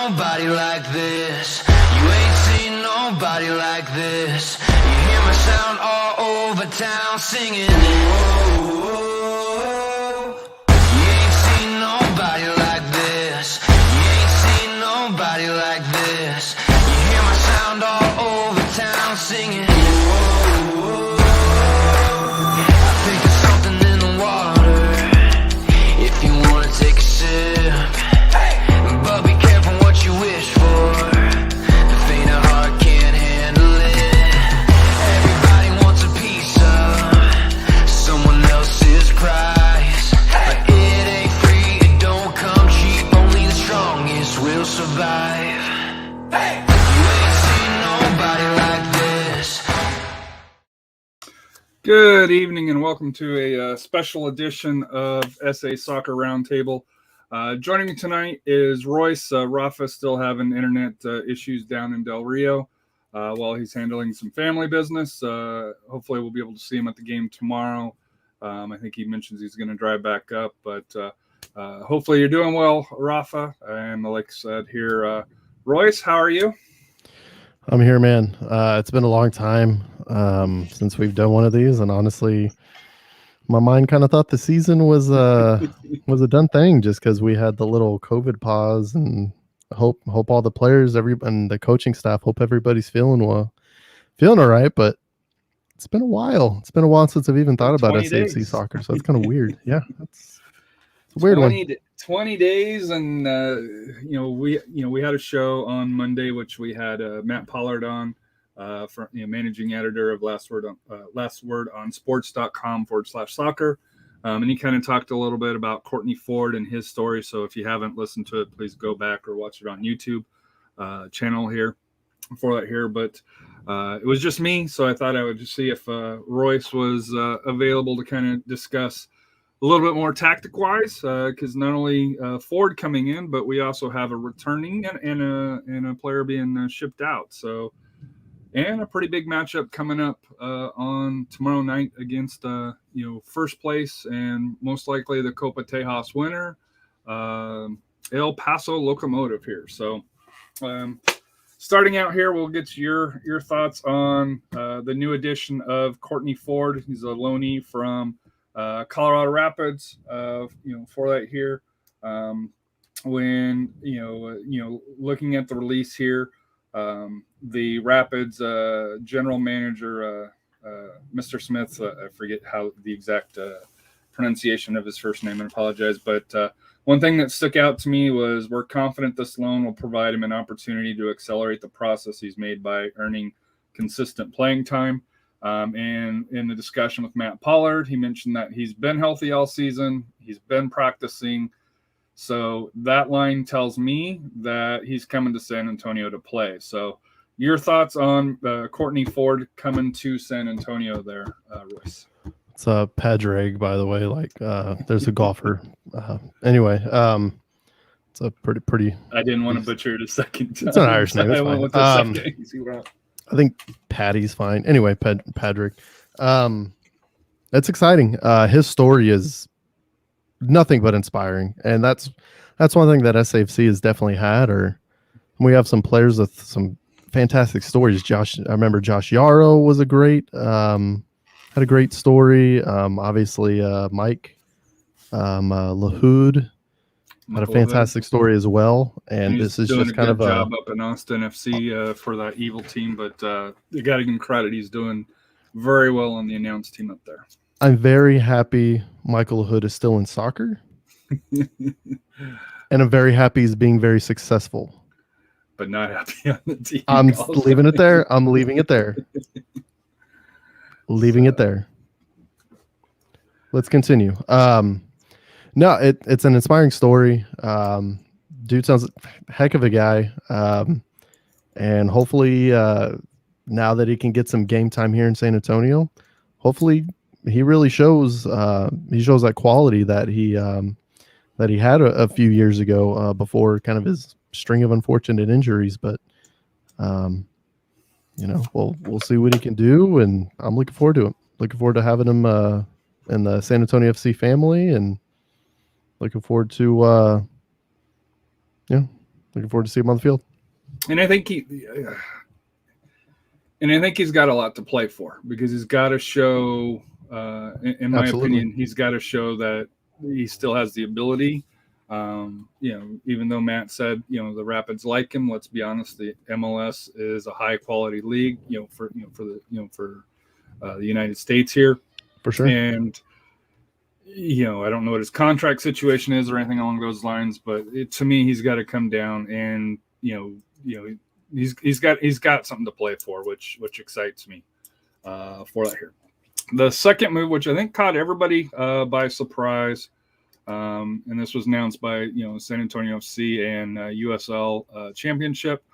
nobody like this. You ain't seen nobody like this. You hear my sound all over town singing. Whoa. You ain't seen nobody like this. You ain't seen nobody like this. You hear my sound all over town singing. Whoa. I think there's something in the water. If you wanna take a sip, but be careful what you wish for. The faint of heart can't handle it. Everybody wants a piece of someone else's prize, but it ain't free, it don't come cheap. Only the strongest will survive. You ain't seen nobody like this. Good evening and welcome to a special edition of SA Soccer Roundtable. Joining me tonight is Royce. Rafa's still having internet issues down in Del Rio while he's handling some family business. Hopefully we'll be able to see him at the game tomorrow. I think he mentions he's going to drive back up, but hopefully you're doing well, Rafa. And like I said here, Royce, how are you? I'm here, man. It's been a long time since we've done one of these, and honestly, my mind kind of thought the season was a done thing just because we had the little COVID pause, and hope all the players, and the coaching staff, hope everybody's feeling all right. But it's been a while. It's been a while since I've even thought about SAFC soccer, so it's kind of weird. Yeah, it's a weird 20 days, and we had a show on Monday, which we had Matt Pollard on, managing editor of Last Word on sports.com/soccer, and he kind of talked a little bit about Kortne Ford and his story. So if you haven't listened to it, please go back or watch it on YouTube channel here for that here. But it was just me, so I thought I would just see if Royce was available to kind of discuss a little bit more tactic-wise, because not only Ford coming in, but we also have a returning and a player being shipped out. So, and a pretty big matchup coming up on tomorrow night against first place and most likely the Copa Tejas winner, El Paso Locomotive here. So, starting out here, we'll get your thoughts on the new addition of Kortne Ford. He's a loanee from Colorado Rapids, for that here. When looking at the release here, the Rapids general manager, Mr. Smith, I forget how the exact pronunciation of his first name, I apologize, but one thing that stuck out to me was, we're confident this loan will provide him an opportunity to accelerate the process he's made by earning consistent playing time. And in the discussion with Matt Pollard, he mentioned that he's been healthy all season. He's been practicing. So that line tells me that he's coming to San Antonio to play. So your thoughts on Kortne Ford coming to San Antonio there, Royce? It's a Padraig, by the way. Like, there's a golfer. Anyway, it's a pretty. I didn't want to butcher it a second time. It's an Irish name. It's fine. I think Patty's fine. Anyway, Padraig. It's exciting. His story is nothing but inspiring, and that's one thing that SAFC has definitely had. Or we have some players with some fantastic stories. I remember Josh Yarrow was had a great story. Obviously, Mike Lahoud had a fantastic story as well, and this is just kind of a job up in Austin FC for that evil team. But you got to give him credit; he's doing very well on the announced team up there. I'm very happy Michael Lahoud is still in soccer, and I'm very happy he's being very successful. But not happy on the team. I'm leaving it there. I'm leaving it there. Leaving it there. Let's continue. No, it's an inspiring story. Dude sounds a heck of a guy. And hopefully now that he can get some game time here in San Antonio, hopefully he really shows that quality that he had a few years ago before kind of his string of unfortunate injuries. But we'll see what he can do, and I'm looking forward to him. Looking forward to having him in the San Antonio FC family, and looking forward to Looking forward to see him on the field. And I think he's got a lot to play for, because he's got to show, in my opinion, he's got to show that he still has the ability. Even though Matt said, the Rapids like him, let's be honest, the MLS is a high quality league, for the United States here. For sure. And, I don't know what his contract situation is or anything along those lines, but to me, he's got to come down and, he's got something to play for, which excites me, for that here. The second move, which I think caught everybody, by surprise, and this was announced by San Antonio FC and USL Championship.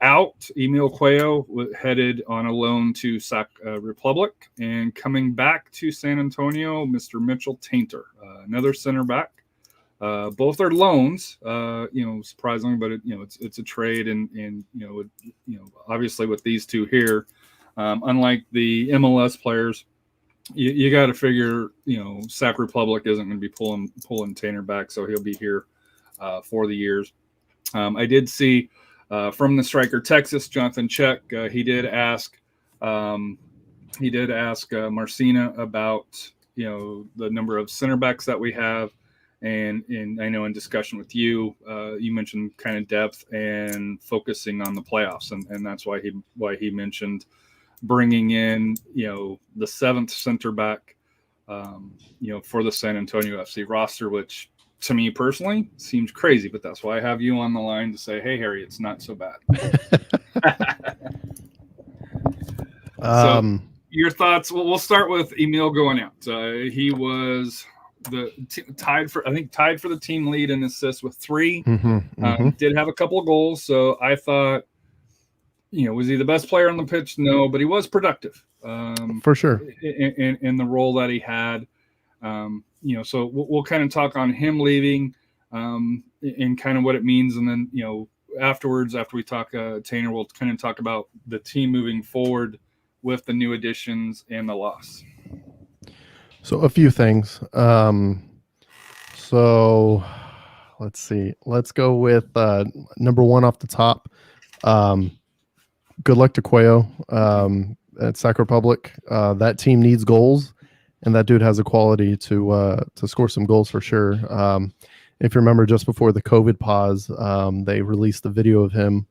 Out, Emil Cuello headed on a loan to Sac Republic, and coming back to San Antonio, Mr. Mitchell Taintor, another center back. Both are loans, surprisingly, but it's a trade, and obviously with these two here, unlike the MLS players, you got to figure, Sac Republic isn't going to be pulling Taintor back, so he'll be here for the years. I did see from the striker Texas, Jonathan Check, he did ask Marcina about the number of center backs that we have, and I know in discussion with you, you mentioned kind of depth and focusing on the playoffs, and that's why he mentioned bringing in, the seventh center back, for the San Antonio FC roster, which to me personally seems crazy, but that's why I have you on the line to say, hey, Harry, it's not so bad. So your thoughts? Well, we'll start with Emil going out. He was tied for the team lead in assists with 3. Did have a couple of goals. So I thought, was he the best player on the pitch? No, but he was productive. For sure. In the role that he had. So we'll kind of talk on him leaving, and kind of what it means. And then, afterwards, after we talk Taintor, we'll kind of talk about the team moving forward with the new additions and the loss. So a few things. So let's see. Let's go with number 1 off the top. Good luck to Cuello at Sac Republic. That team needs goals, and that dude has a quality to score some goals for sure. If you remember, just before the COVID pause, they released the video of him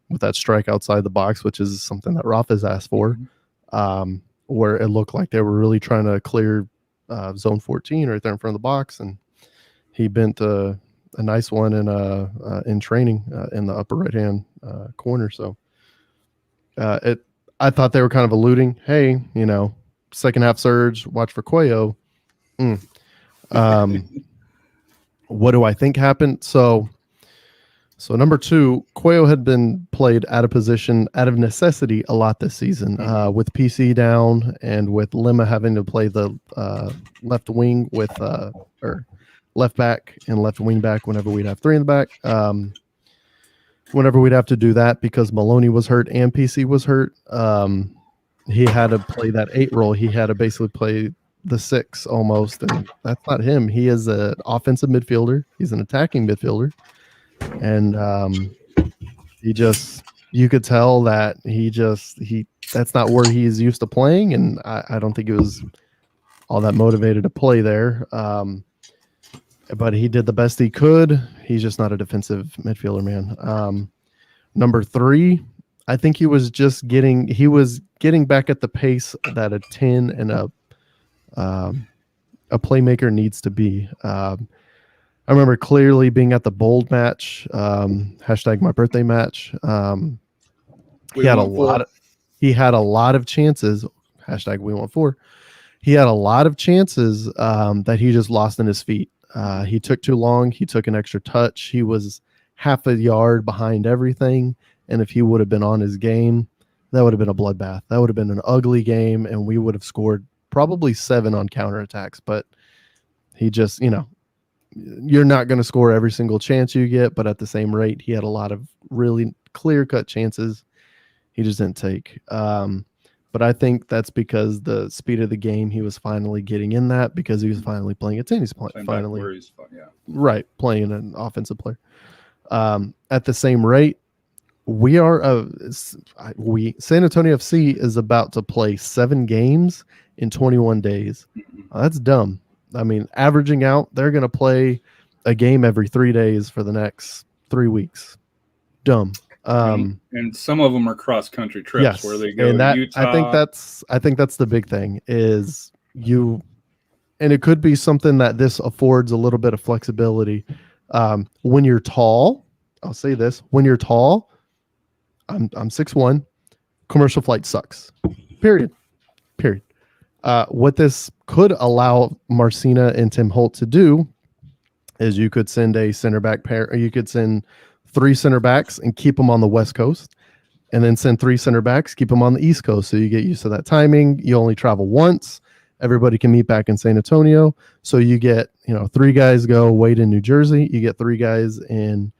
with that strike outside the box, which is something that Rafa's asked for, where it looked like they were really trying to clear zone 14 right there in front of the box, and he bent a nice one in training in the upper right hand corner. So I thought they were kind of alluding, hey, second half surge, watch for Cuello. What do I think happened? So number 2, Cuello had been played out of position, out of necessity a lot this season, with PC down and with Lima having to play the left wing with or left back and left wing back whenever we'd have 3 in the back. Whenever we'd have to do that because Maloney was hurt and PC was hurt, he had to play that 8 role. He had to basically play the 6 almost, and that's not him. He is an offensive midfielder. He's an attacking midfielder, and you could tell that that's not where he's used to playing, and I don't think he was all that motivated to play there. But he did the best he could. He's just not a defensive midfielder, man. Number 3, I think he was getting back at the pace that a 10 and a playmaker needs to be. I remember clearly being at the Bold match, hashtag my birthday match. He had a lot of chances. Hashtag we want 4. He had a lot of chances that he just lost in his feet. He took too long. He took an extra touch. He was half a yard behind everything. And if he would have been on his game, that would have been a bloodbath. That would have been an ugly game, and we would have scored probably 7 on counterattacks. But he just, you're not going to score every single chance you get, but at the same rate, he had a lot of really clear-cut chances he just didn't take. But I think that's because the speed of the game, he was finally getting in that because he was finally playing a 10. He's finally playing an offensive player. At the same rate, San Antonio FC is about to play 7 games in 21 days. That's dumb. I mean, averaging out, they're going to play a game every 3 days for the next 3 weeks. Dumb. And some of them are cross country trips Yes, where they go and to that Utah. I think that's the big thing is and it could be something that this affords a little bit of flexibility. When you're tall, I'll say this: when you're tall, I'm 6'1", commercial flight sucks. Period. What this could allow Marcina and Tim Holt to do is you could send a center back pair, or you could send 3 center backs and keep them on the West Coast, and then send 3 center backs, keep them on the East Coast. So you get used to that timing. You only travel once. Everybody can meet back in San Antonio. So you get, 3 guys go wait in New Jersey. You get 3 guys in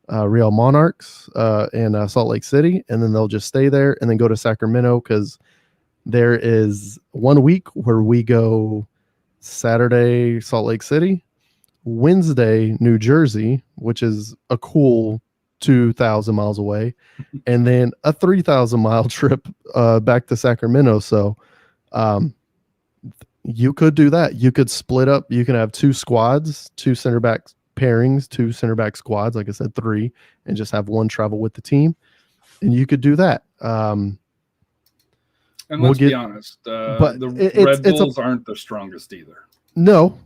Real Monarchs and Salt Lake City, and then they'll just stay there and then go to Sacramento, because there is 1 week where we go Saturday, Salt Lake City, Wednesday, New Jersey, which is a cool 2,000 miles away, and then a 3,000-mile trip back to Sacramento. So you could do that. You could split up. You can have 2 squads, 2 center back pairings, 2 center back squads, like I said, 3, and just have 1 travel with the team. And you could do that. And let's be honest, but the Red Bulls aren't the strongest either. No,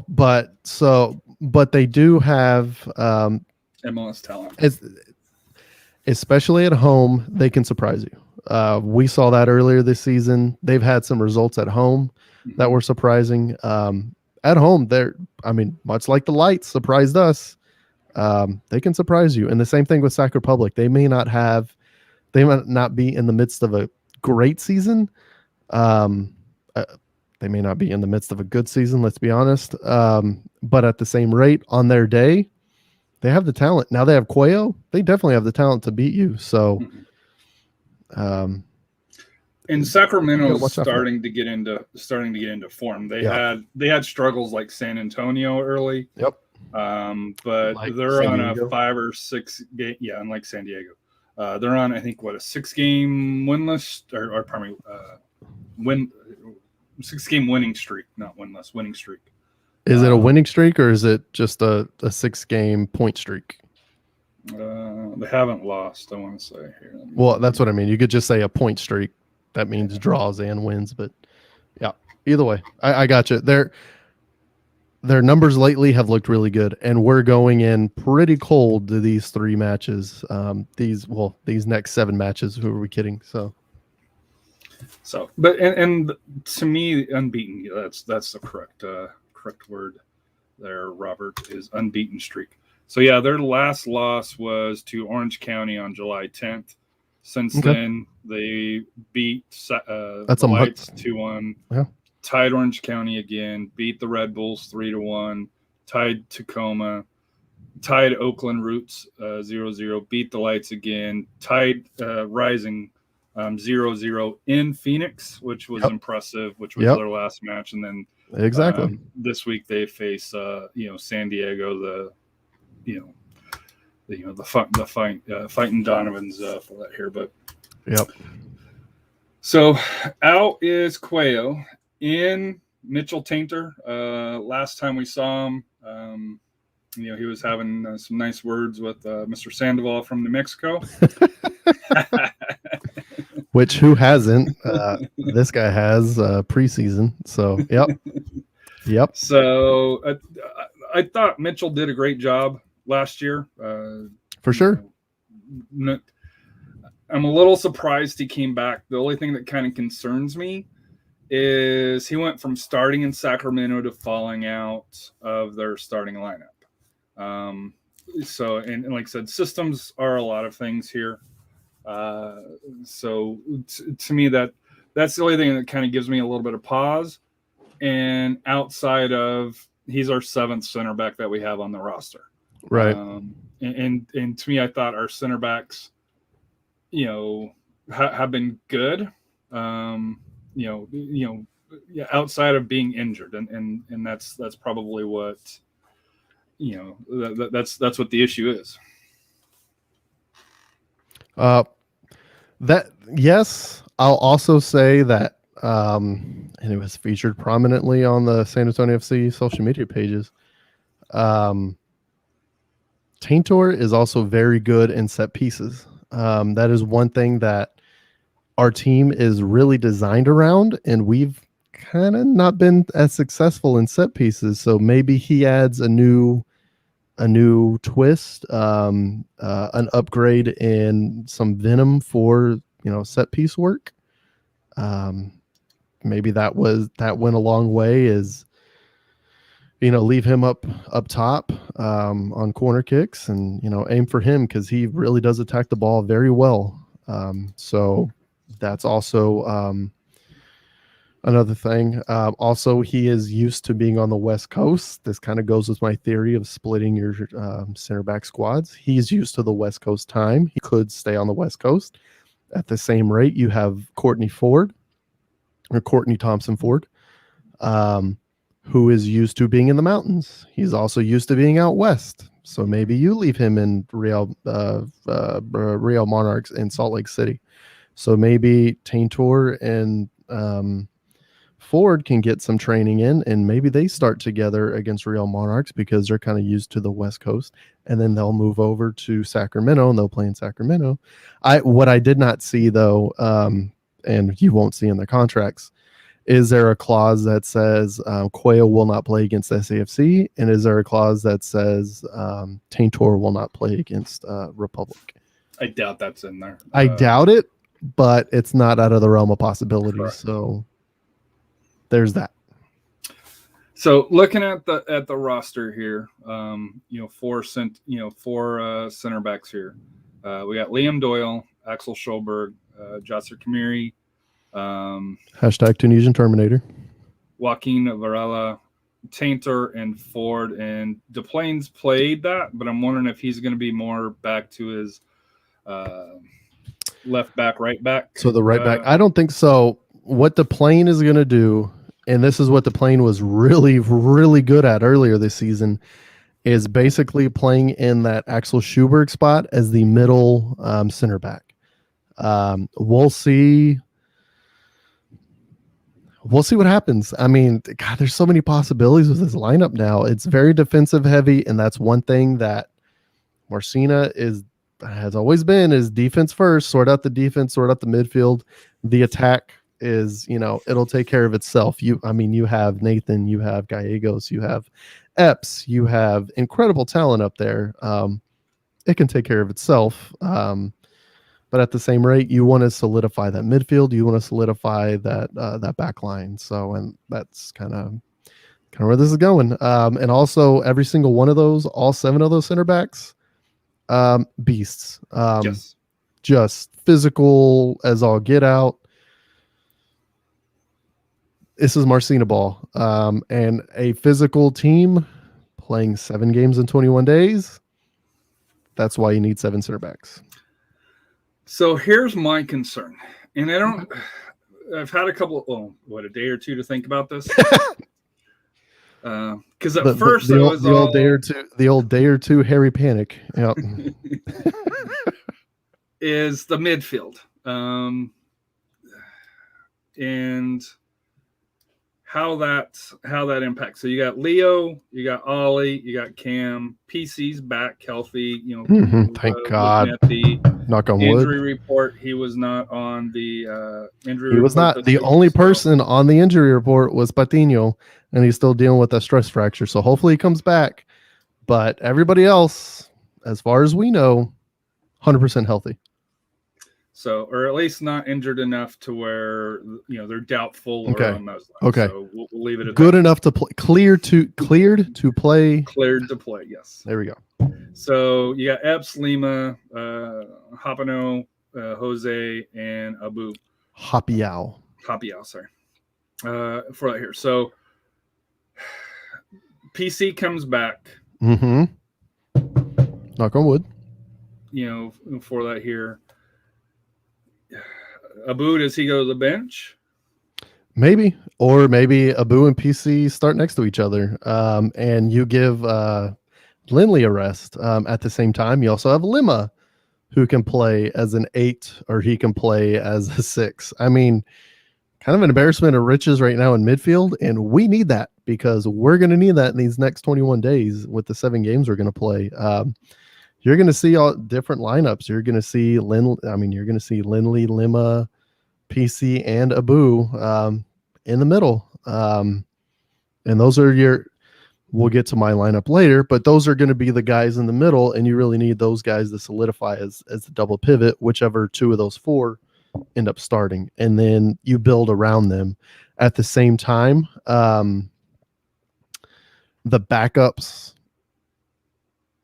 but they do have MLS talent. Especially at home, they can surprise you. We saw that earlier this season. They've had some results at home that were surprising. At home, much like the Lights surprised us, they can surprise you. And the same thing with Sac Republic. They might not be in the midst of a great season. They may not be in the midst of a good season, let's be honest. But at the same rate, on their day, they have the talent. Now they have Cuello. They definitely have the talent to beat you. So, and Sacramento is starting to get into form. They had struggles like San Antonio early. Yep. But like they're San on Diego. A 5 or 6 game. Yeah, unlike San Diego, they're on, I think, a 6-game winless or pardon me, 6-game winning streak, not winless, winning streak. Is it a winning streak, or is it just a 6-game point streak? They haven't lost, I want to say here. Well, that's what I mean. You could just say a point streak. That means draws and wins, but yeah, either way, I got you. Their numbers lately have looked really good, and we're going in pretty cold to these 3 matches. These next 7 matches. Who are we kidding? So, but and to me, unbeaten. That's the correct word there, Robert, is unbeaten streak. So yeah, their last loss was to Orange County on July 10th. Since then, they beat the Lights 2-1, tied Orange County again, beat the Red Bulls 3-1, tied Tacoma, tied Oakland Roots 0-0, beat the Lights again, tied Rising 0-0 in Phoenix, which was impressive, which was their last match. And then this week they face San Diego, the fighting Donovans for that here. But so out is Cuello. In Mitchell Taintor. Last time we saw him, he was having some nice words with Mr. Sandoval from New Mexico. Which, who hasn't? This guy has preseason. So, yep. So I thought Mitchell did a great job last year. For sure. I'm a little surprised he came back. The only thing that kind of concerns me is he went from starting in Sacramento to falling out of their starting lineup. So, and like I said, systems are a lot of things here. So to me, that's the only thing that kind of gives me a little bit of pause. And outside of, he's our 7th center back that we have on the roster. Right. And to me, I thought our center backs, have been good. Outside of being injured, and that's probably what, that's what the issue is. Uh, that yes, I'll also say that, and it was featured prominently on the San Antonio FC social media pages. Um, Taintor is also very good in set pieces. That is one thing that our team is really designed around, and we've kind of not been as successful in set pieces. So maybe he adds a new twist, an upgrade in some venom for set piece work. Um, maybe that went a long way. Is leave him up top on corner kicks, and aim for him because he really does attack the ball very well. So that's also another thing. Also, he is used to being on the West Coast. This kind of goes with my theory of splitting your center back squads. He's used to the West Coast time. He could stay on the West Coast. At the same rate, you have Kortne Thompson Ford, who is used to being in the mountains. He's also used to being out west. So maybe you leave him in Real Monarchs in Salt Lake City. So maybe Taintor and Ford can get some training in, and maybe they start together against Real Monarchs because they're kind of used to the West Coast, and then they'll move over to Sacramento and they'll play in Sacramento. What I did not see though, and you won't see in the contracts, is there a clause that says Cuello will not play against SAFC, and is there a clause that says Taintor will not play against Republic? I doubt that's in there. I doubt it, but it's not out of the realm of possibilities. Correct. So there's that. So looking at the roster here, four center backs here. We got Liam Doyle, Axel Schulberg, Jasser Kamiri, Hashtag Tunisian Terminator, Joaquin Varela, Taintor, and Ford. And DePlane's played that, but I'm wondering if he's going to be more back to his left back, right back. So the right back, I don't think so. What DePlane is going to do, and this is what DePlane was really, really good at earlier this season, is basically playing in that Axel Schulberg spot as the middle center back. We'll see. We'll see what happens. I mean, God, there's so many possibilities with this lineup now. It's very defensive heavy, and that's one thing that Marcina has always been, is defense first. Sort out the defense, sort out the midfield. The attack is, it'll take care of itself. You have Nathan, you have Gallegos, you have Epps, you have incredible talent up there. It can take care of itself. But at the same rate, you want to solidify that midfield. You want to solidify that back line. So, and that's kind of where this is going. And also, every single one of those, all 7 of those center backs, beasts. Yes. Just physical as all get out. This is Marcina ball. And a physical team playing 7 games in 21 days. That's why you need 7 center backs. So here's my concern, and I've had a day or two to think about this. Because at first the old day or two Harry panic. Yep. Is the midfield. And how that impacts. So you got Leo, you got Ollie, you got Cam. PC's back healthy. Thank God. At the knock on injury wood. report, he was not on the injury. He was not. The only person on the injury report was Patino, and he's still dealing with a stress fracture. So hopefully he comes back. But everybody else, as far as we know, 100% healthy. So, or at least not injured enough to where they're doubtful or on those lines. Okay. So we'll leave it at good that. enough to play. Cleared to play. Cleared to play. Yes. There we go. So you got Epps, Lima, Hapano, Jose, and Abu. Hapiao. Sorry. For that here. So PC comes back. Mm-hmm. Knock on wood. For that here. Abu, does he go to the bench? Maybe. Or maybe Abu and PC start next to each other. And you give Lindley a rest. At the same time, you also have Lima, who can play as an 8 or he can play as a 6. I mean, kind of an embarrassment of riches right now in midfield, and we need that because we're going to need that in these next 21 days with the 7 games we're going to play. You're going to see all different lineups. You're going to see you're going to see Lindley, Lima, PC, and Abu in the middle. And those are we'll get to my lineup later, but those are going to be the guys in the middle, and you really need those guys to solidify as the double pivot, whichever 2 of those 4 end up starting, and then you build around them. At the same time, the backups,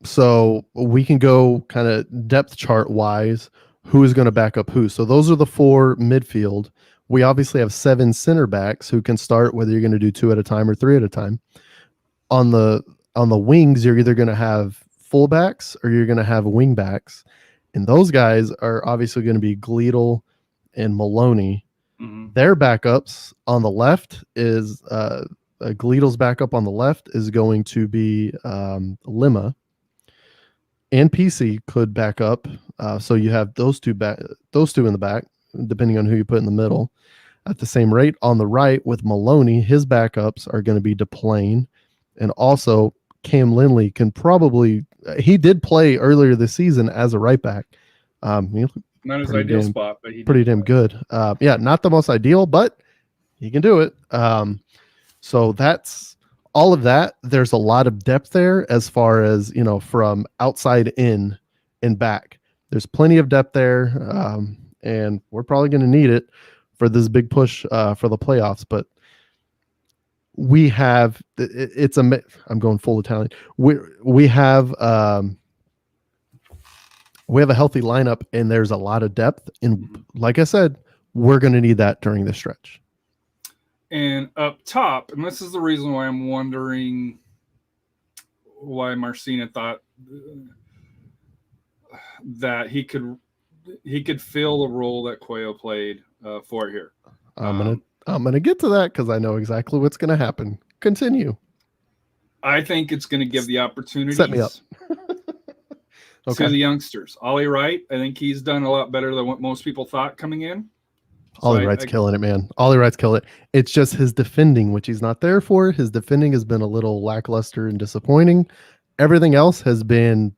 so we can go kind of depth chart wise who is going to back up who. So those are the 4 midfield. We obviously have 7 center backs who can start whether you're going to do 2 at a time or 3 at a time. On the wings, you're either going to have fullbacks or you're going to have wing backs, and those guys are obviously going to be Gleedle and Maloney. Mm-hmm. Their backups on the left is Gleedle's backup on the left is going to be Lima, and PC could back up. So you have those two in the back, depending on who you put in the middle. At the same rate, on the right with Maloney, his backups are going to be DePlane, and also Cam Lindley can probably. He did play earlier this season as a right back. Not his ideal spot, but he pretty damn good. Yeah, not the most ideal, but he can do it. So that's all of that. There's a lot of depth there as far as, from outside in and back. There's plenty of depth there, and we're probably going to need it for this big push for the playoffs. But we have I'm going full Italian. We have a healthy lineup, and there's a lot of depth. And like I said, we're going to need that during the stretch. And up top, and this is the reason why I'm wondering why Marcina thought that he could fill the role that Cuello played for here. I'm gonna get to that because I know exactly what's gonna happen. Continue. I think it's going to give the opportunities. Set me up. Okay. To the youngsters. Ollie Wright, I think he's done a lot better than what most people thought coming in. So Ollie Wright's killing it, man. Ollie Wright's killing it. It's just his defending, which he's not there for. His defending has been a little lackluster and disappointing. Everything else has been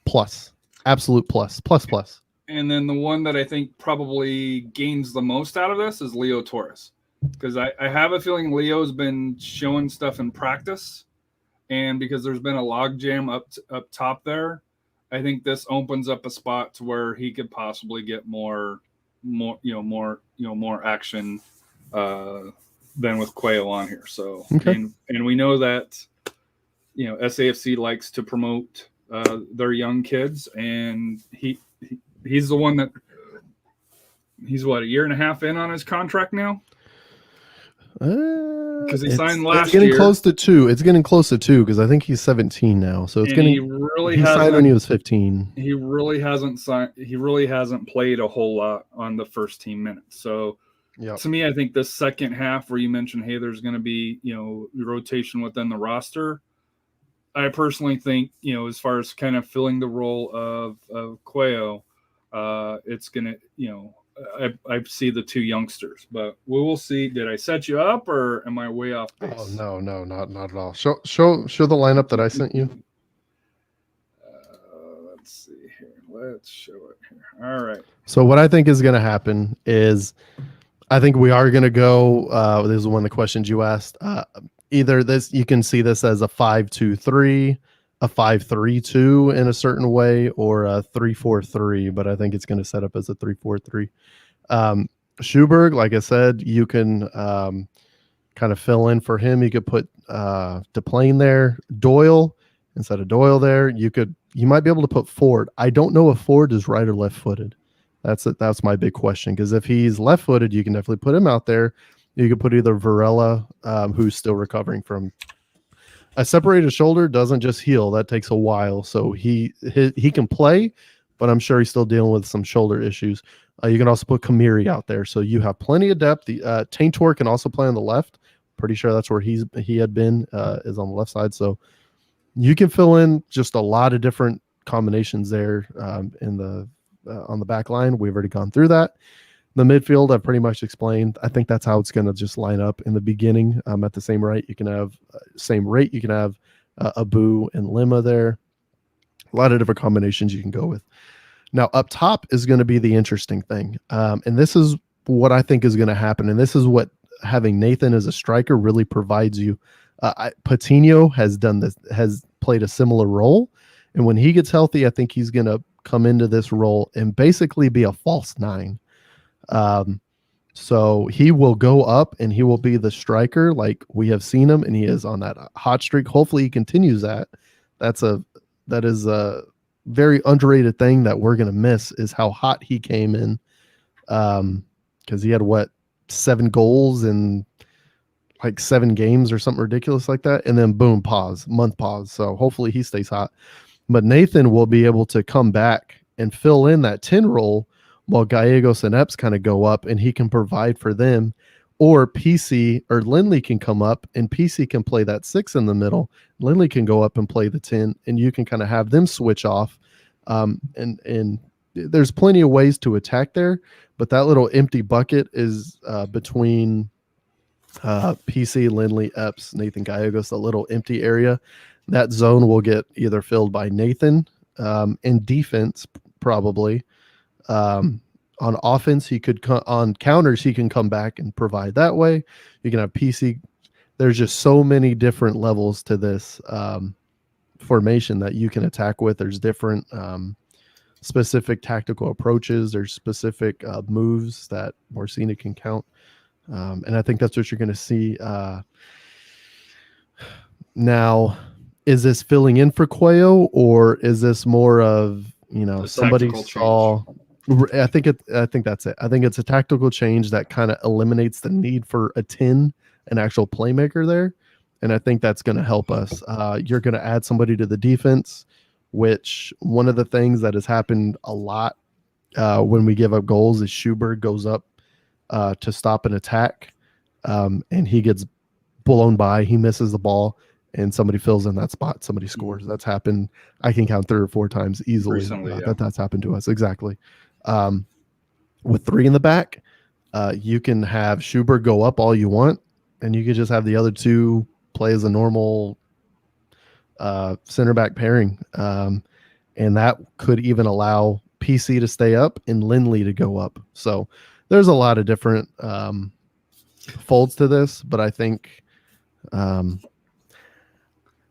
plus. Absolute plus. Plus. And then the one that I think probably gains the most out of this is Leo Torres. Because I have a feeling Leo's been showing stuff in practice. And because there's been a logjam up top there, I think this opens up a spot to where he could possibly get more action than with Cuello on here. So, okay. and we know that, SAFC likes to promote their young kids, and he's the one that he's a year and a half in on his contract now. Because he signed last year. It's getting close to 2. It's getting close to 2 because I think he's 17 now. So it's getting. He signed when he was 15. He really hasn't signed. He really hasn't played a whole lot on the first team minutes. So, to me, I think this second half where you mentioned, hey, there's going to be rotation within the roster. I personally think as far as kind of filling the role of Cuello, it's going to I see the 2 youngsters, but we will see. Did I set you up, or am I way off base? Oh no, not at all. Show the lineup that I sent you. Let's see here. Let's show it here. All right. So what I think is going to happen is, I think we are going to go. This is one of the questions you asked. Either this, you can see this as a 5-2-3, a 5-3-2 in a certain way, or a 3-4-3, but I think it's going to set up as a 3-4-3. Schuberg, like I said, you can kind of fill in for him. You could put DePlane there. Doyle, instead of Doyle there, you might be able to put Ford. I don't know if Ford is right or left-footed. That's my big question, because if he's left-footed, you can definitely put him out there. You could put either Varela, who's still recovering from a separated shoulder, doesn't just heal. That takes a while. So he can play, but I'm sure he's still dealing with some shoulder issues. You can also put Kamiri out there. So you have plenty of depth. Taintor can also play on the left. Pretty sure that's where he had been, is on the left side. So you can fill in just a lot of different combinations there in the on the back line. We've already gone through that. The midfield I've pretty much explained. I think that's how it's going to just line up in the beginning. At the same rate, you can have Abu and Lima there. A lot of different combinations you can go with. Now up top is going to be the interesting thing, and this is what I think is going to happen, and this is what having Nathan as a striker really provides you. Patino has done this, has played a similar role, and when he gets healthy, I think he's going to come into this role and basically be a false nine. So he will go up and he will be the striker like we have seen him, and he is on that hot streak. Hopefully he continues that. That is a very underrated thing that we're going to miss, is how hot he came in. Because he had 7 goals in like 7 games or something ridiculous like that, and then boom, month pause. So hopefully he stays hot. But Nathan will be able to come back and fill in that 10 role while Gallegos and Epps kind of go up, and he can provide for them. Or PC or Lindley can come up and PC can play that 6 in the middle. Lindley can go up and play the 10, and you can kind of have them switch off. And there's plenty of ways to attack there, but that little empty bucket is between PC, Lindley, Epps, Nathan Gallegos, the little empty area. That zone will get either filled by Nathan in defense, probably. On offense, he could on counters, he can come back and provide that way. You can have PC. There's just so many different levels to this formation that you can attack with. There's different specific tactical approaches. There's specific moves that Morsini can count. And I think that's what you're going to see. Now, is this filling in for Cuello, or is this more of, somebody saw? I think that's it. I think it's a tactical change that kind of eliminates the need for a 10, an actual playmaker there. And I think that's going to help us. You're going to add somebody to the defense, which one of the things that has happened a lot when we give up goals is Schubert goes up to stop an attack, and he gets blown by. He misses the ball, and somebody fills in that spot. Somebody scores. That's happened. I can count 3 or 4 times easily. Recently, that's happened to us. Exactly. With 3 in the back, you can have Schubert go up all you want, and you could just have the other 2 play as a normal center back pairing. And that could even allow PC to stay up and Lindley to go up. So there's a lot of different folds to this, but I think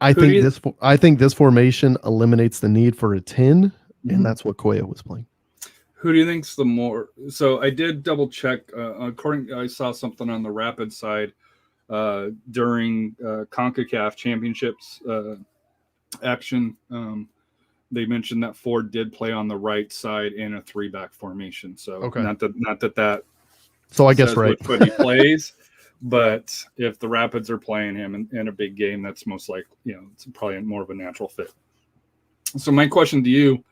this formation eliminates the need for a 10, and that's what Cuello was playing. Who do you think's the more? So I did double check. I saw something on the Rapid side during CONCACAF Championships action. They mentioned that Ford did play on the right side in a 3-back formation. So not that. So I guess right. What he plays, but if the Rapids are playing him in a big game, that's most likely, it's probably more of a natural fit. So my question to you.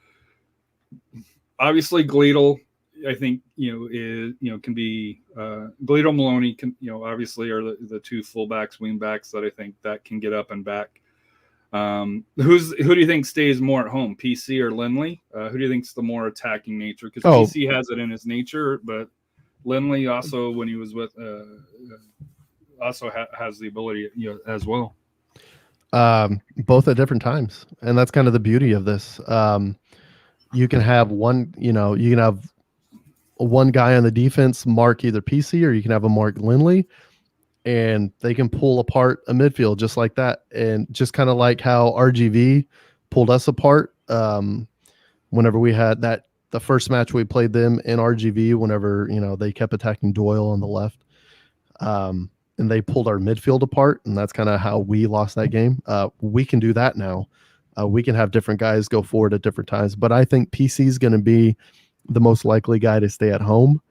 Obviously, Gleadle, I think, can be Gleadle, Maloney, obviously are the 2 fullbacks, wingbacks that I think that can get up and back. Who do you think stays more at home, PC or Lindley? Who do you think's the more attacking nature? Because PC has it in his nature, but Lindley also, when he was with, also has the ability, as well. Both at different times, and that's kind of the beauty of this. You can have one guy on the defense mark either PC, or you can have a mark Lindley, and they can pull apart a midfield just like that. And just kind of like how RGV pulled us apart whenever we had the first match we played them in RGV, whenever, they kept attacking Doyle on the left, and they pulled our midfield apart. And that's kind of how we lost that game. We can do that now. We can have different guys go forward at different times, but I think PC is going to be the most likely guy to stay at home.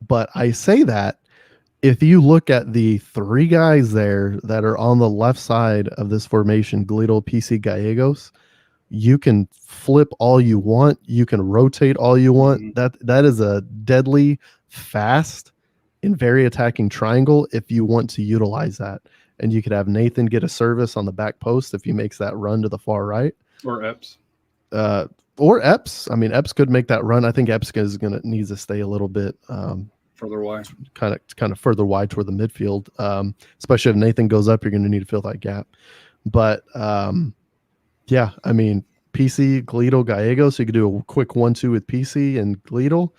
But I say that if you look at the 3 guys there that are on the left side of this formation, Gleadle, PC, Gallegos, you can flip all you want. You can rotate all you want. That is a deadly, fast, and very attacking triangle if you want to utilize that. And you could have Nathan get a service on the back post if he makes that run to the far right. or Epps. Or Epps. I mean, Epps could make that run. I think Epps needs to stay a little bit Further wide. kind of further wide toward the midfield. Especially if Nathan goes up, you're going to need to fill that gap. But yeah, I mean, PC, Gleedle, Gallegos. So you could do a quick 1-2 with PC and Gleedle,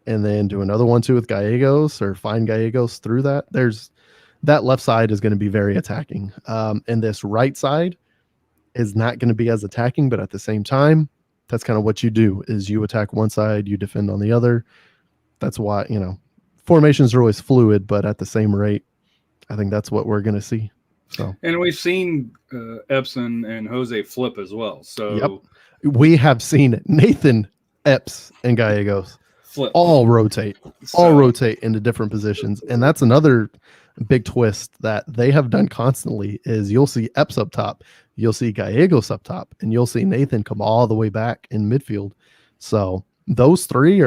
and then do another 1-2 with Gallegos, or find Gallegos through that. That left side is going to be very attacking. And this right side is not going to be as attacking, but at the same time, that's kind of what you do, is you attack one side, you defend on the other. That's why, formations are always fluid, but at the same rate, I think that's what we're going to see. So, and we've seen Epps and Jose flip as well. So yep. We have seen Nathan, Epps, and Gallegos flip, all rotate into different positions. And that's another big twist that they have done constantly, is you'll see Epps up top, you'll see Gallegos up top, and you'll see Nathan come all the way back in midfield. So those three,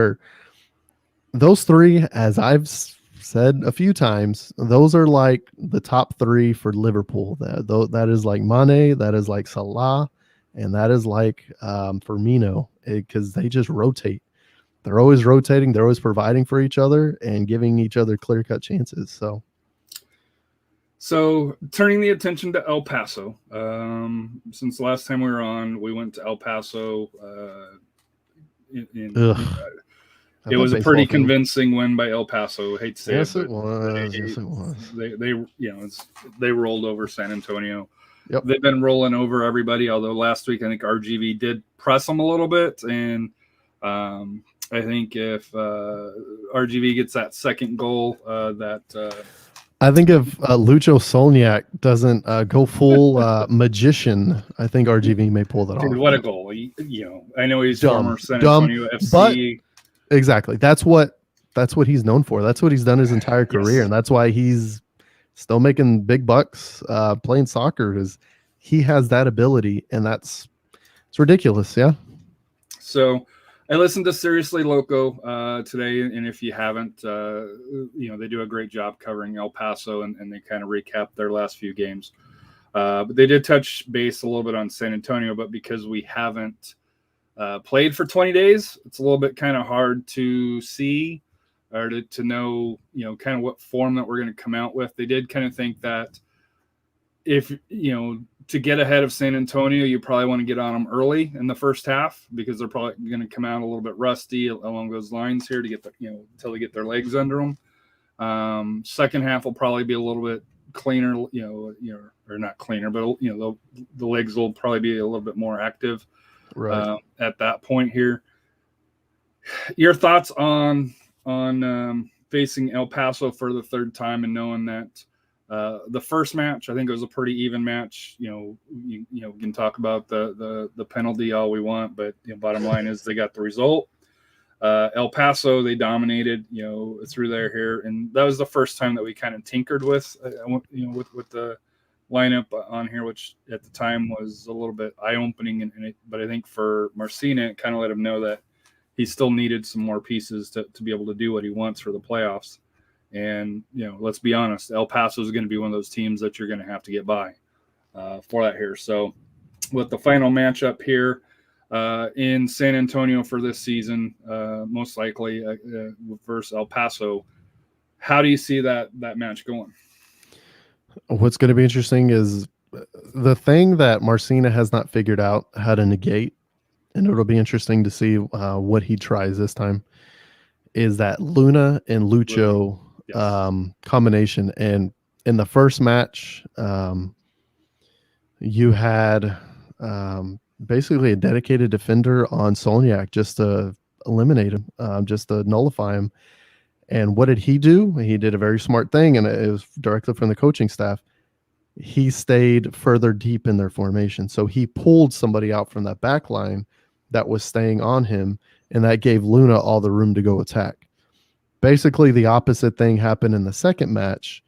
as I've said a few times, those are like the top three for Liverpool. That is like Mane, that is like Salah, and that is like Firmino, because they just rotate. They're always rotating. They're always providing for each other and giving each other clear-cut chances. So turning the attention to El Paso. Since the last time we were on, we went to El Paso. It was a pretty convincing win by El Paso. I hate to say yes, it was. Yes, it was. They rolled over San Antonio. Yep. They've been rolling over everybody. Although last week I think RGV did press them a little bit, and I think if RGV gets that second goal, I think if Lucho Solniak doesn't go full magician, I think RGV may pull that off. What a goal! I know he's former San Antonio FC. But exactly, that's what he's known for. That's what he's done his entire career, and that's why he's still making big bucks playing soccer. Is he has that ability, and it's ridiculous. Yeah. So I listened to Seriously Loco today, and if you haven't, they do a great job covering El Paso, and they kind of recap their last few games. But they did touch base a little bit on San Antonio, but because we haven't played for 20 days, it's a little bit kind of hard to see or to know, kind of what form that we're going to come out with. They did kind of think that if, to get ahead of San Antonio, you probably want to get on them early in the first half, because they're probably going to come out a little bit rusty along those lines here to get until they get their legs under them. Second half will probably be a little bit cleaner, or not cleaner, but the legs will probably be a little bit more active at that point here. Your thoughts on facing El Paso for the third time, and knowing that the first match, I think it was a pretty even match. We can talk about the penalty all we want, but bottom line is they got the result. El Paso, they dominated, through there here, and that was the first time that we kind of tinkered with the lineup on here, which at the time was a little bit eye-opening, but I think for Marcina, it kind of let him know that he still needed some more pieces to be able to do what he wants for the playoffs. And, let's be honest, El Paso is going to be one of those teams that you're going to have to get by for that here. So with the final matchup here in San Antonio for this season, most likely versus El Paso, how do you see that match going? What's going to be interesting is the thing that Marcina has not figured out how to negate, and it'll be interesting to see what he tries this time, is that Luna and Lucho combination. And in the first match, you had basically a dedicated defender on Solniak just to eliminate him, just to nullify him. And what did he do? He did a very smart thing, and it was directly from the coaching staff. He stayed further deep in their formation. So he pulled somebody out from that back line that was staying on him, and that gave Luna all the room to go attack. Basically, the opposite thing happened in the second match.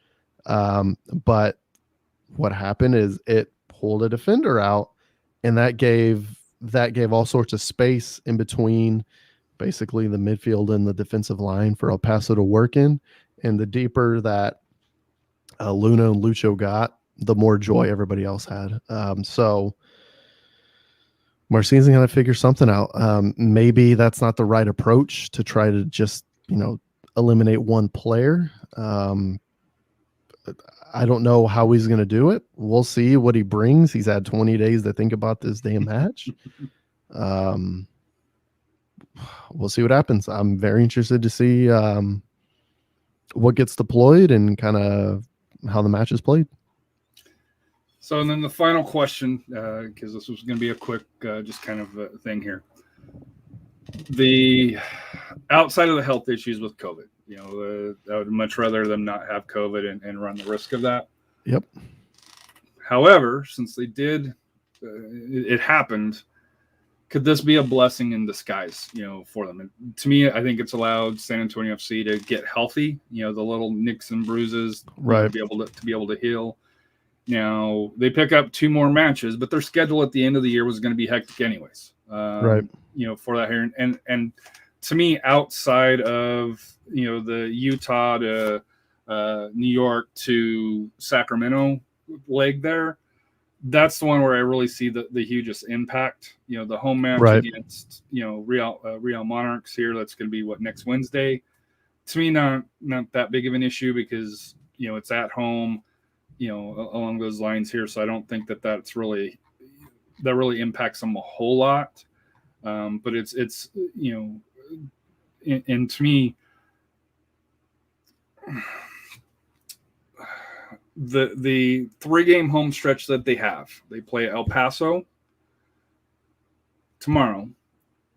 But what happened is it pulled a defender out, and that gave all sorts of space in between basically the midfield and the defensive line for El Paso to work in. And the deeper that Luna and Lucho got, the more joy everybody else had. So Marcin's going to figure something out. Maybe that's not the right approach to try to just, eliminate one player. I don't know how he's going to do it. We'll see what he brings. He's had 20 days to think about this damn match. We'll see what happens. I'm very interested to see what gets deployed and kind of how the match is played. So, and then the final question, because this was going to be a quick, just kind of thing here. The outside of the health issues with COVID, I would much rather them not have COVID and run the risk of that. Yep. However, since they did, it happened. Could this be a blessing in disguise, for them? And to me, I think it's allowed San Antonio FC to get healthy. The little nicks and bruises, right? To be able to heal. Now they pick up 2 more matches, but their schedule at the end of the year was going to be hectic, anyways. Right. For that here, and to me, outside of the Utah to New York to Sacramento leg there. That's the one where I really see the hugest impact. The home match against Real Monarchs here. That's going to be next Wednesday. To me, not that big of an issue because it's at home. Along those lines here. So I don't think that really impacts them a whole lot. But it's and to me, the 3-game home stretch that they have, they play El Paso tomorrow.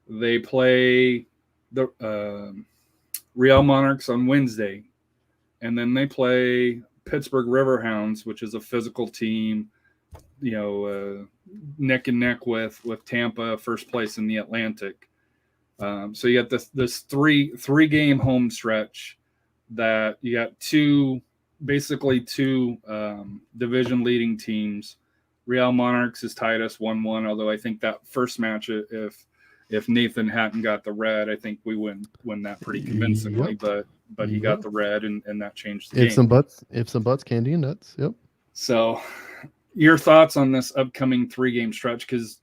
They play the Real Monarchs on Wednesday, and then they play Pittsburgh Riverhounds, which is a physical team, neck and neck with Tampa, first place in the Atlantic. So you got this three-game home stretch that you got two division leading teams. Real Monarchs is tied us 1-1, although I think that first match, if Nathan hadn't got the red, I think we win that pretty convincingly. Yep. But he got the red, and that changed the game. If some butts, candy and nuts. Yep. So your thoughts on this upcoming 3-game stretch? Because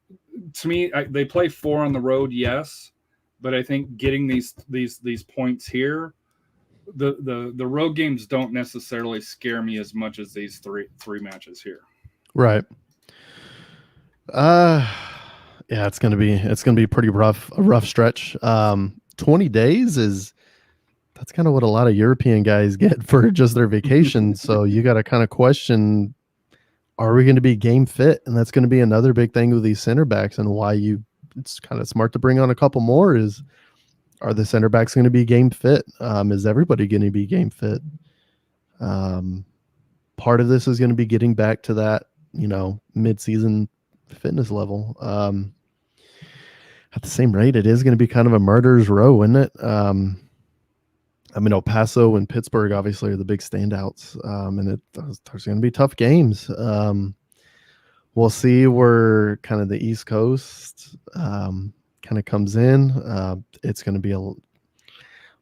to me, they play 4 on the road, yes, but I think getting these points here, the road games don't necessarily scare me as much as these three matches here. Right. Yeah, it's gonna be pretty rough, a rough stretch. 20 days that's kind of what a lot of European guys get for just their vacation. So you got to kind of question, are we going to be game fit? And that's going to be another big thing with these center backs, and why it's kind of smart to bring on a couple more is, are the center backs going to be game fit? Is everybody going to be game fit? Part of this is going to be getting back to that, mid-season fitness level. At the same rate, it is going to be kind of a murderer's row, isn't it? El Paso and Pittsburgh obviously are the big standouts, and there's going to be tough games. We'll see where kind of the East Coast kind of comes in. It's going to be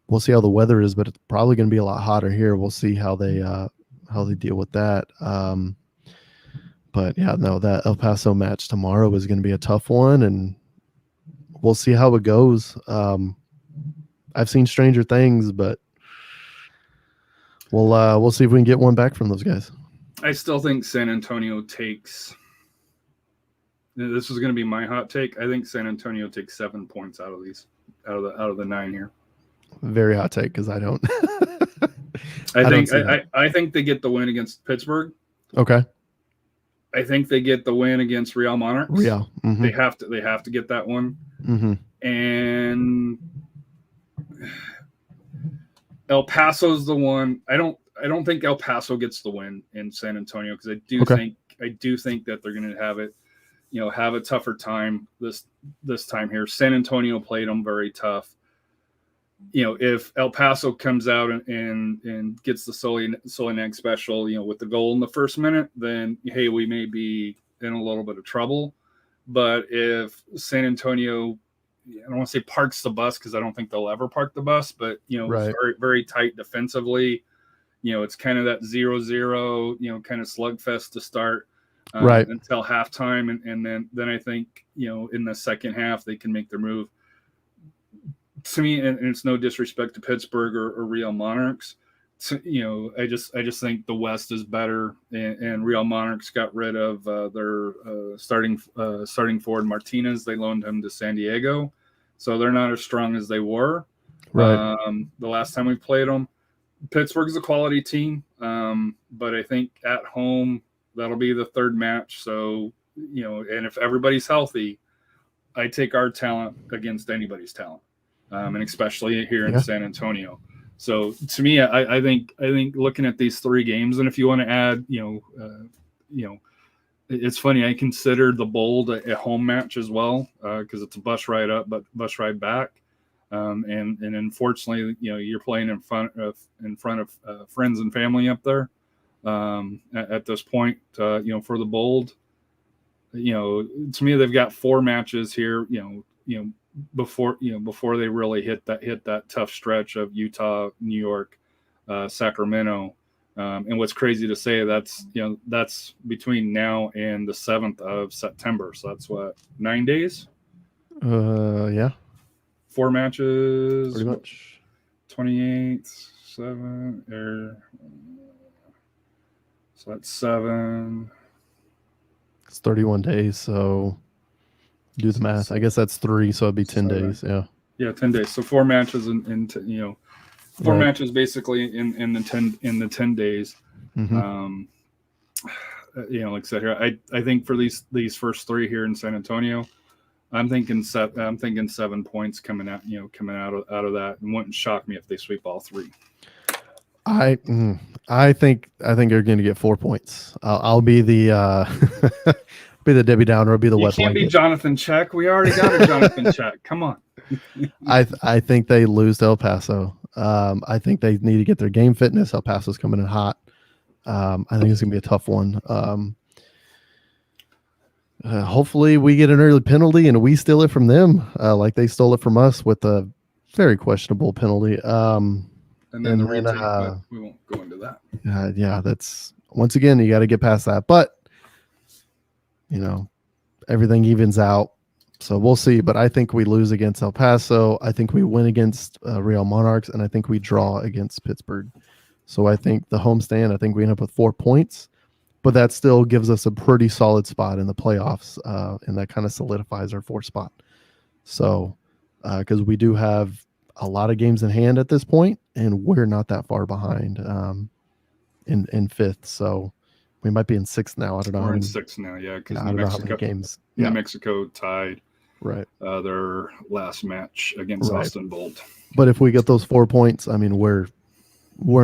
we'll see how the weather is, but it's probably going to be a lot hotter here. We'll see how they deal with that. But yeah, no, that El Paso match tomorrow is going to be a tough one, and we'll see how it goes. I've seen stranger things, but we'll see if we can get one back from those guys. I still think San Antonio takes. This is going to be my hot take. I think San Antonio takes 7 points out of the 9 here. Very hot take, because I don't. I think they get the win against Pittsburgh. Okay. I think they get the win against Real Monarchs. Real. Mm-hmm. They have to get that one. Mm-hmm. And El Paso's the one. I don't think El Paso gets the win in San Antonio, because I do think that they're going to have it, have a tougher time this time here. San Antonio played them very tough. If El Paso comes out and gets the Solinek special, with the goal in the first minute, then hey, we may be in a little bit of trouble. But if San Antonio, I don't want to say parks the bus, because I don't think they'll ever park the bus, but right. Very, very tight defensively. It's kind of that 0-0, kind of slugfest to start. Right. until halftime, and then I think in the second half they can make their move. To me, and it's no disrespect to Pittsburgh or Real Monarchs. I just think the West is better, and Real Monarchs got rid of their starting forward Martinez. They loaned him to San Diego, so they're not as strong as they were. Right. The last time we played them. Pittsburgh's a quality team, but I think at home that'll be the third match. So and if everybody's healthy, I take our talent against anybody's talent, and especially here in San Antonio. So to me, I think looking at these 3 games, and if you want to add, it's funny. I consider the Bold a home match as well because it's a bus ride up, but bus ride back. And unfortunately, you're playing in front of friends and family up there. At this point, for the Bold, to me, they've got 4 matches here. Before they really hit that tough stretch of Utah, New York, Sacramento, and what's crazy to say that's between now and the 7th of September. So that's what 9 days. Yeah. 4 matches, pretty much. 28th, 7, so that's 7. It's 31 days, so do the math. I guess that's 3, so it'd be 10 days. Yeah, 10 days. So 4 matches in 4 matches basically in the 10 days. Mm-hmm. Like I said here, I think for these first 3 here in San Antonio, I'm thinking 7 points coming out of that, and wouldn't shock me if they sweep all 3. I think you're going to get 4 points. I'll be the be the Debbie Downer. I'll be the wet blanket. You can't be Jonathan Check. We already got a Jonathan Check. Come on. I think they lose to El Paso. I think they need to get their game fitness. El Paso's coming in hot. I think it's going to be a tough one. Hopefully we get an early penalty and we steal it from them, like they stole it from us with a very questionable penalty. And then the retake, but we won't go into that. Yeah, that's once again you got to get past that, but everything evens out, so we'll see. But I think we lose against El Paso. I think we win against Real Monarchs, and I think we draw against Pittsburgh. So I think the homestand, I think we end up with 4 points. But that still gives us a pretty solid spot in the playoffs, and that kind of solidifies our 4th spot. So, because we do have a lot of games in hand at this point, and we're not that far behind in 5th. So we might be in 6th now. I don't know. We're in 6th now, yeah. Because I don't know how many games. New Mexico tied their last match against Austin Bolt. But if we get those 4 points, I mean, we're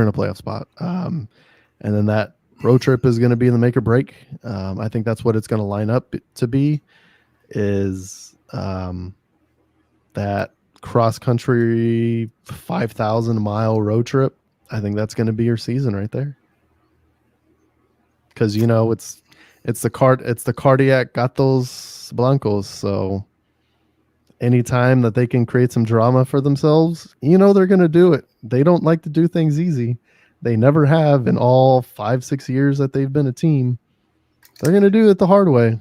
in a playoff spot. And then that road trip is going to be in the make or break. I think that's what it's going to line up to be, is that cross country 5,000 mile road trip. I think that's going to be your season right there. Because it's the cardiac Gatos Blancos. So anytime that they can create some drama for themselves, they're going to do it. They don't like to do things easy. They never have in all 5-6 years that they've been a team. They're going to do it the hard way.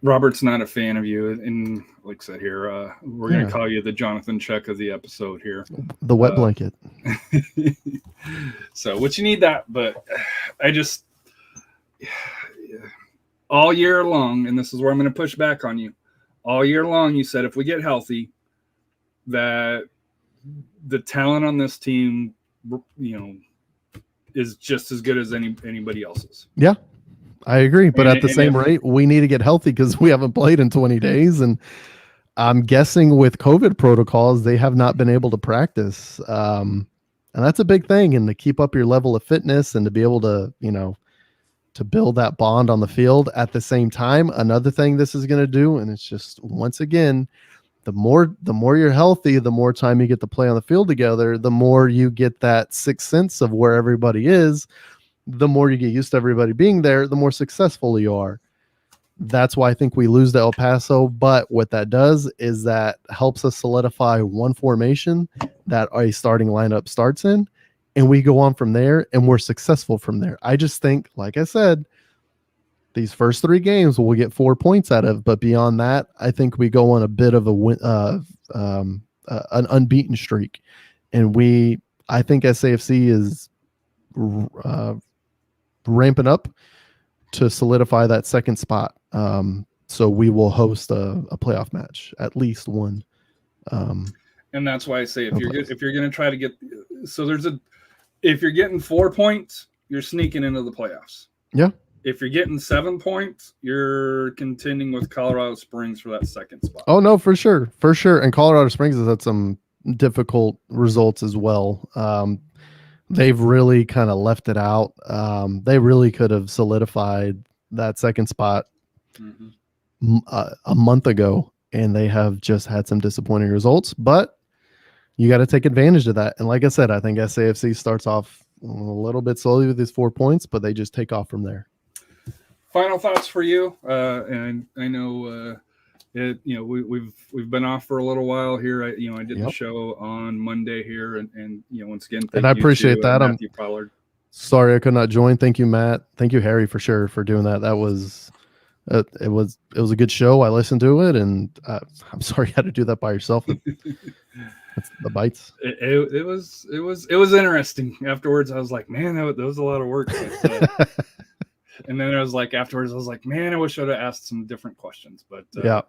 Robert's not a fan of you. And like I said here, we're going to call you the Jonathan Check of the episode here. The wet blanket. So what you need that, but I just all year long, and this is where I'm going to push back on you. All year long, you said if we get healthy, that the talent on this team, is just as good as anybody else's. Yeah, I agree. But at the same rate, we need to get healthy because we haven't played in 20 days. And I'm guessing with COVID protocols, they have not been able to practice. And that's a big thing. And to keep up your level of fitness and to be able to, to build that bond on the field at the same time. Another thing this is going to do, and it's just, once again, the more you're healthy, the more time you get to play on the field together, the more you get that sixth sense of where everybody is, the more you get used to everybody being there, the more successful you are. That's why I think we lose to El Paso. But what that does is that helps us solidify one formation that a starting lineup starts in, and we go on from there and we're successful from there. I just think, like I said, these first 3 games we'll get 4 points out of, but beyond that, I think we go on a bit of a an unbeaten streak, and I think SAFC is ramping up to solidify that second spot. So we will host a playoff match, at least one. And that's why I say if you're going to try to get, if you're getting 4 points, you're sneaking into the playoffs. Yeah. If you're getting 7 points, you're contending with Colorado Springs for that second spot. Oh no, for sure. And Colorado Springs has had some difficult results as well. They've really kind of left it out. They really could have solidified that second spot a month ago, and they have just had some disappointing results, but you got to take advantage of that. And like I said, I think SAFC starts off a little bit slowly with these 4 points, but they just take off from there. Final thoughts for you. And I know, we've been off for a little while here. I did the show on Monday here, and once again, and I appreciate that. Matthew Pollard. Sorry I could not join. Thank you, Matt. Thank you, Harry, for sure for doing that. That was it was a good show. I listened to it, and I'm sorry you had to do that by yourself. That's the bites. It was interesting. Afterwards, I was like, man, that was a lot of work. But, and then I was like, afterwards, I was like, man, I wish I'd have asked some different questions. But that's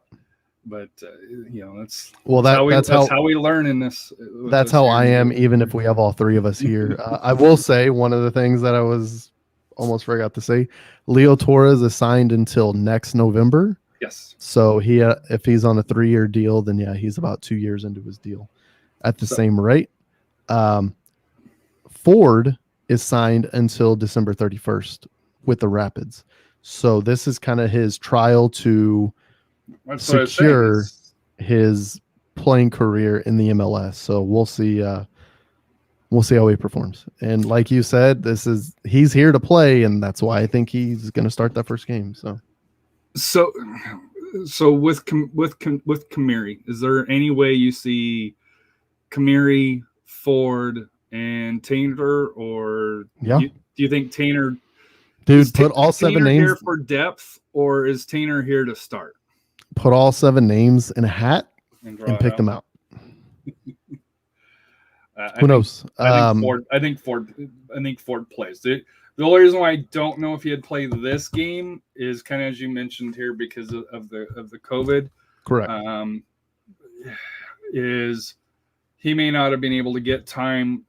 how we learn in this. That's how I am, even if we have all 3 of us here. I will say one of the things that I was almost forgot to say: Leo Torres is signed until next November. Yes. So if he's on a 3-year deal, then he's about 2 years into his deal at the same rate. Ford is signed until December 31st with the Rapids. So this is kind of his trial to secure his playing career in the MLS. So we'll see how he performs. And like you said, he's here to play, and that's why I think he's going to start that first game. So with Kamiri, is there any way you see Kamiri, Ford, and Taintor, or do you think Taintor? Dude, put all 7 names here for depth, or is Taintor here to start? Put all 7 names in a hat and pick them out. Who knows? I think Ford plays. The only reason why I don't know if he had played this game is kind of as you mentioned here because of the COVID. Correct. Is he may not have been able to get time.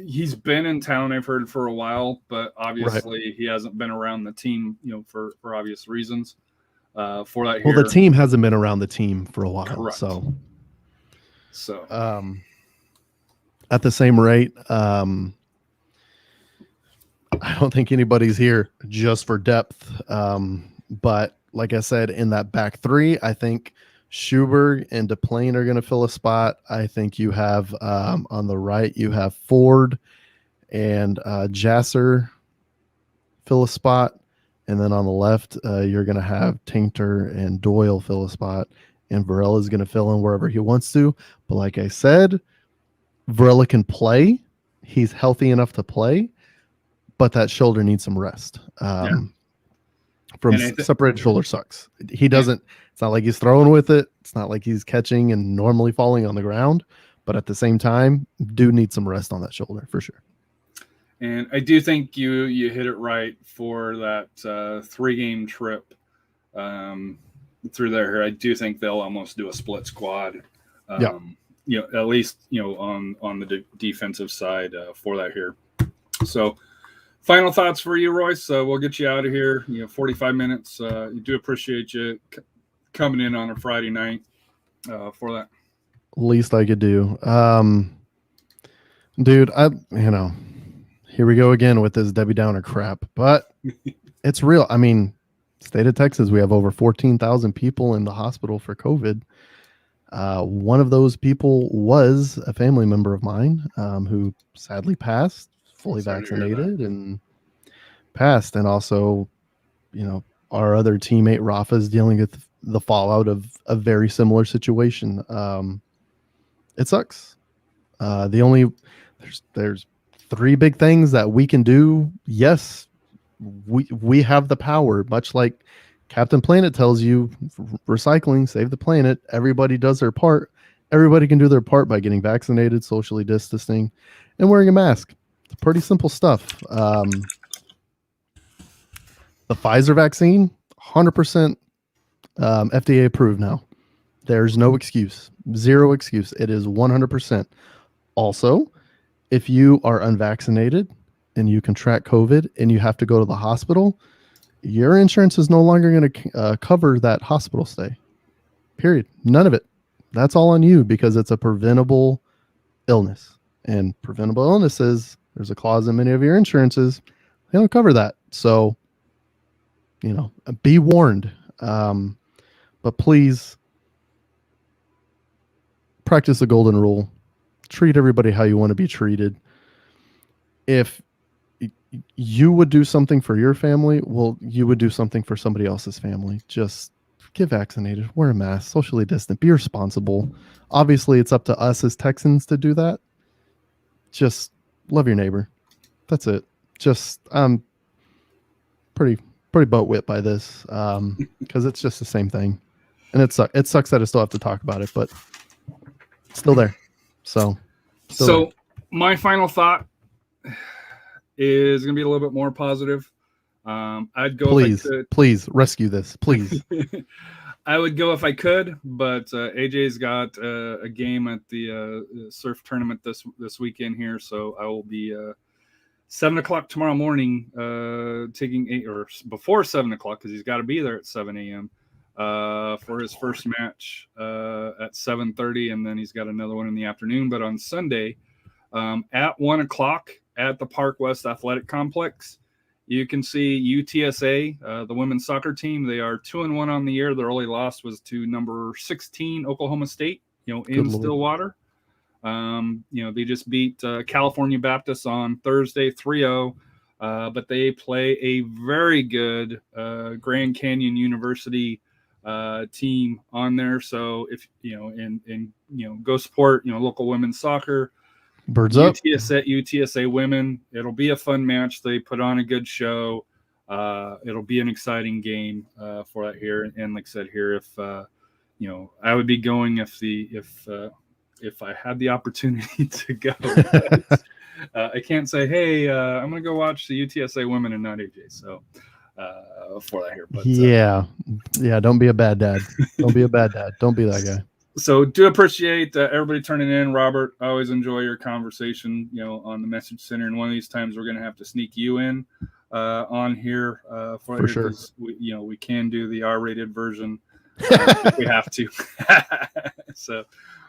He's been in town, I've heard, for a while, but obviously he hasn't been around the team, for obvious reasons. For that, the team hasn't been around the team for a while. Correct. So at the same rate, I don't think anybody's here just for depth. But like I said, in that back 3, I think Schubert and DePlane are going to fill a spot. I think you have on the right, you have Ford and Jasser fill a spot. And then on the left, you're going to have Taintor and Doyle fill a spot. And Varela is going to fill in wherever he wants to. But like I said, Varela can play. He's healthy enough to play. But that shoulder needs some rest. Separated shoulder sucks. He doesn't. It's not like he's throwing with it. It's not like he's catching and normally falling on the ground. But at the same time, dude needs some rest on that shoulder for sure. And I do think you hit it right for that 3-game trip through there. I do think they'll almost do a split squad. At least on the defensive side for that here. So. Final thoughts for you, Royce. We'll get you out of here. 45 minutes. You do appreciate you coming in on a Friday night for that. Least I could do. Dude, here we go again with this Debbie Downer crap, but it's real. I mean, state of Texas, we have over 14,000 people in the hospital for COVID. One of those people was a family member of mine who sadly passed. Fully vaccinated and passed. And also, our other teammate Rafa is dealing with the fallout of a very similar situation. It sucks. There's 3 big things that we can do. Yes, we have the power, much like Captain Planet tells you, recycling, save the planet. Everybody does their part. Everybody can do their part by getting vaccinated, socially distancing, and wearing a mask. It's pretty simple stuff. The Pfizer vaccine, 100% FDA approved now. There's no excuse, zero excuse. It is 100%. Also, if you are unvaccinated and you contract COVID and you have to go to the hospital, your insurance is no longer going to cover that hospital stay. Period. None of it. That's all on you because it's a preventable illness. And preventable illnesses, there's a clause in many of your insurances, they don't cover that. So, be warned. But please practice the golden rule. Treat everybody how you want to be treated. If you would do something for your family, well, you would do something for somebody else's family. Just get vaccinated, wear a mask, socially distant, be responsible. Obviously, it's up to us as Texans to do that. Just love your neighbor. That's it. Just I'm pretty boat whipped by this because it's just the same thing, and it sucks that I still have to talk about it, but it's still there. So there. My final thought is going to be a little bit more positive. I'd go. Please rescue this, please. I would go if I could, but AJ's got a game at the surf tournament this weekend here, so I will be 7:00 tomorrow morning, before 7:00 because he's got to be there at 7 a.m. For his first match at 7:30, and then he's got another one in the afternoon. But on Sunday, at 1:00 at the Park West Athletic Complex, you can see UTSA, the women's soccer team. They are 2-1 on the year. Their only loss was to number 16 Oklahoma State, in Stillwater. They just beat California Baptist on Thursday 3-0, but they play a very good Grand Canyon University team on there. So if go support local women's soccer. Birds up. UTSA women. It'll be a fun match. They put on a good show. It'll be an exciting game for that here. And like I said here, if I would be going if I had the opportunity to go. I can't say, hey, I'm going to go watch the UTSA women and not AJ. So for that here. But yeah. Don't be a bad dad. Don't be a bad dad. Don't be that guy. So do appreciate everybody turning in. Robert, I always enjoy your conversation, on the message center. And one of these times we're going to have to sneak you in on here for sure. We can do the R-rated version if we have to. So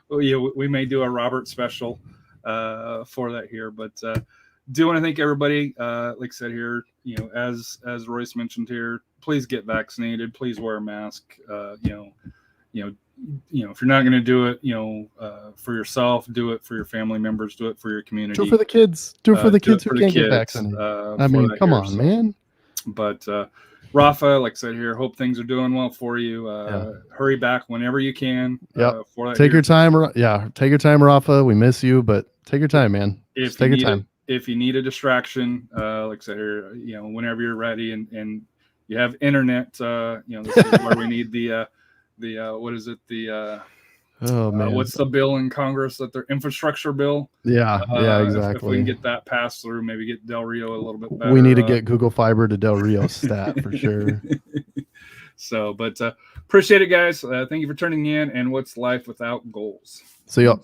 we may do a Robert special for that here. But do want to thank everybody. Like I said here, as Royce mentioned here, please get vaccinated. Please wear a mask. If you're not going to do it, for yourself, do it for your family members, do it for your community. Do it for the kids. Do it for the kids who can't get vaccinated. Come on, man. But Rafa, like I said here, hope things are doing well for you. Hurry back whenever you can. Take your time. Take your time, Rafa. We miss you, but take your time, man. Take your time. If you need a distraction, like I said here, whenever you're ready and you have internet, this is where we need the what is it? What's the bill in Congress that their infrastructure bill? Exactly. If we can get that passed through, maybe get Del Rio a little bit better. We need to get Google Fiber to Del Rio stat for sure. So, but appreciate it, guys. Thank you for tuning in. And what's life without goals? See y'all.